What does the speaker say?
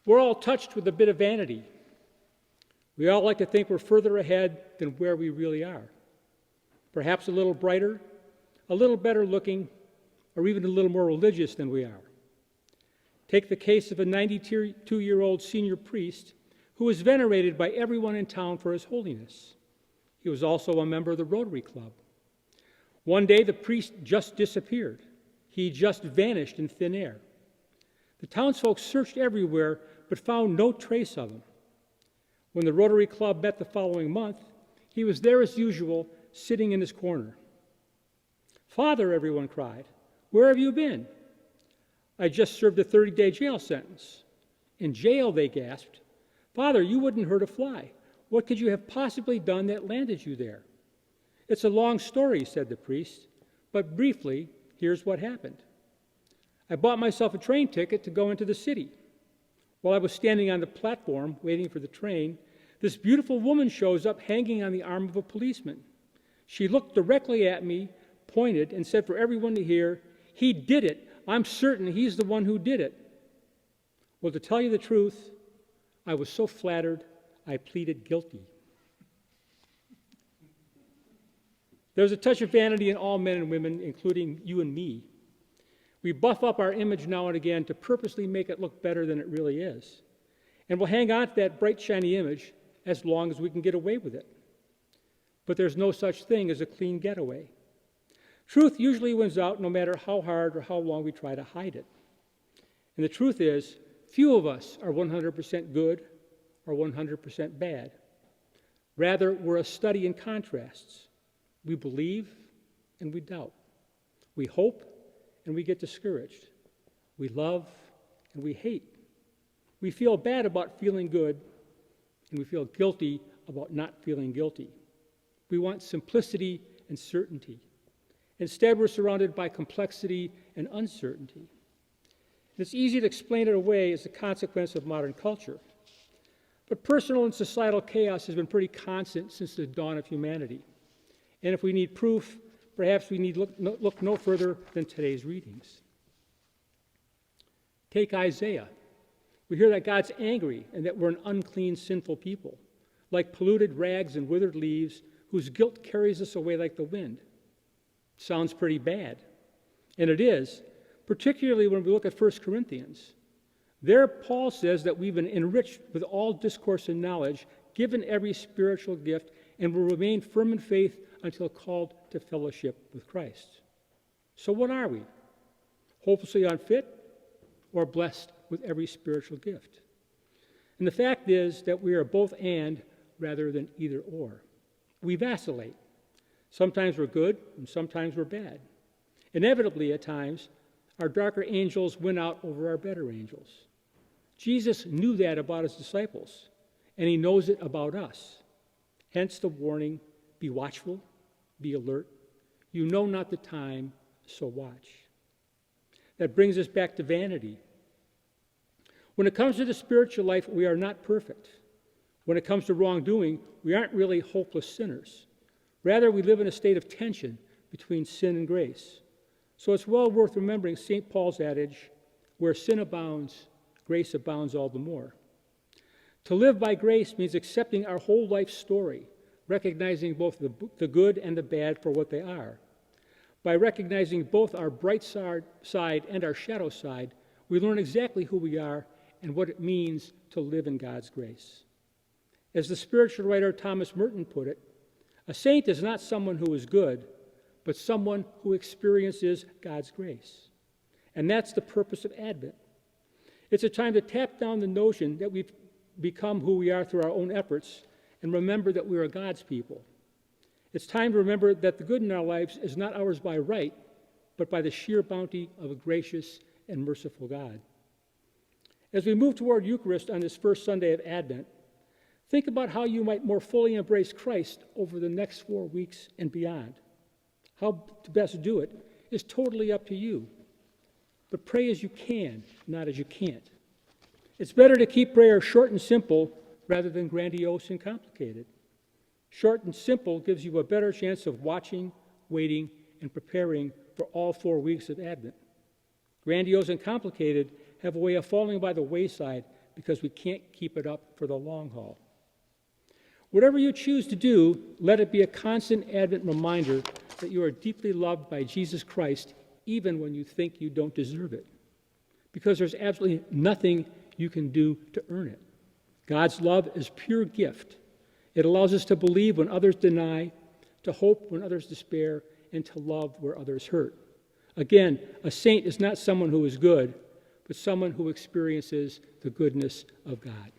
We're all touched with a bit of vanity. We all like to think we're further ahead than where we really are. Perhaps a little brighter, a little better looking, or even a little more religious than we are. Take the case of a 92-year-old senior priest who was venerated by everyone in town for his holiness. He was also a member of the Rotary Club. One day, the priest just disappeared. He just vanished in thin air. The townsfolk searched everywhere, but found no trace of him. When the Rotary Club met the following month, he was there as usual, sitting in his corner. "Father," everyone cried, "where have you been?" "I just served a 30-day jail sentence." "In jail," they gasped. "Father, you wouldn't hurt a fly. What could you have possibly done that landed you there?" "It's a long story," said the priest, "but briefly, here's what happened. I bought myself a train ticket to go into the city. While I was standing on the platform waiting for the train, this beautiful woman shows up hanging on the arm of a policeman. She looked directly at me, pointed, and said for everyone to hear, 'He did it. I'm certain he's the one who did it.' Well, to tell you the truth, I was so flattered, I pleaded guilty." There's a touch of vanity in all men and women, including you and me. We buff up our image now and again to purposely make it look better than it really is. And we'll hang on to that bright, shiny image as long as we can get away with it. But there's no such thing as a clean getaway. Truth usually wins out no matter how hard or how long we try to hide it. And the truth is, few of us are 100% good or 100% bad. Rather, we're a study in contrasts. We believe and we doubt. We hope and we get discouraged. We love and we hate. We feel bad about feeling good, and we feel guilty about not feeling guilty. We want simplicity and certainty. Instead, we're surrounded by complexity and uncertainty. And it's easy to explain it away as a consequence of modern culture. But personal and societal chaos has been pretty constant since the dawn of humanity. And if we need proof, perhaps we need look no further than today's readings. Take Isaiah. We hear that God's angry and that we're an unclean, sinful people, like polluted rags and withered leaves, whose guilt carries us away like the wind. Sounds pretty bad. And it is, particularly when we look at 1 Corinthians. There, Paul says that we've been enriched with all discourse and knowledge, given every spiritual gift, and will remain firm in faith until called to fellowship with Christ. So what are we? Hopelessly unfit or blessed with every spiritual gift? And the fact is that we are both and rather than either or. We vacillate. Sometimes we're good and sometimes we're bad. Inevitably, at times, our darker angels win out over our better angels. Jesus knew that about his disciples, and he knows it about us. Hence the warning, be watchful, be alert. You know not the time, so watch. That brings us back to vanity. When it comes to the spiritual life, we are not perfect. When it comes to wrongdoing, we aren't really hopeless sinners. Rather, we live in a state of tension between sin and grace. So it's well worth remembering St. Paul's adage, where sin abounds, grace abounds all the more. To live by grace means accepting our whole life story, recognizing both the good and the bad for what they are. By recognizing both our bright side and our shadow side, we learn exactly who we are and what it means to live in God's grace. As the spiritual writer Thomas Merton put it, a saint is not someone who is good, but someone who experiences God's grace. And that's the purpose of Advent. It's a time to tap down the notion that we've become who we are through our own efforts and remember that we are God's people. It's time to remember that the good in our lives is not ours by right, but by the sheer bounty of a gracious and merciful God. As we move toward Eucharist on this first Sunday of Advent, think about how you might more fully embrace Christ over the next 4 weeks and beyond. How to best do it is totally up to you. But pray as you can, not as you can't. It's better to keep prayer short and simple rather than grandiose and complicated. Short and simple gives you a better chance of watching, waiting, and preparing for all 4 weeks of Advent. Grandiose and complicated have a way of falling by the wayside because we can't keep it up for the long haul. Whatever you choose to do, let it be a constant Advent reminder that you are deeply loved by Jesus Christ, even when you think you don't deserve it, because there's absolutely nothing you can do to earn it. God's love is pure gift. It allows us to believe when others deny, to hope when others despair, and to love where others hurt. Again, a saint is not someone who is good, but someone who experiences the goodness of God.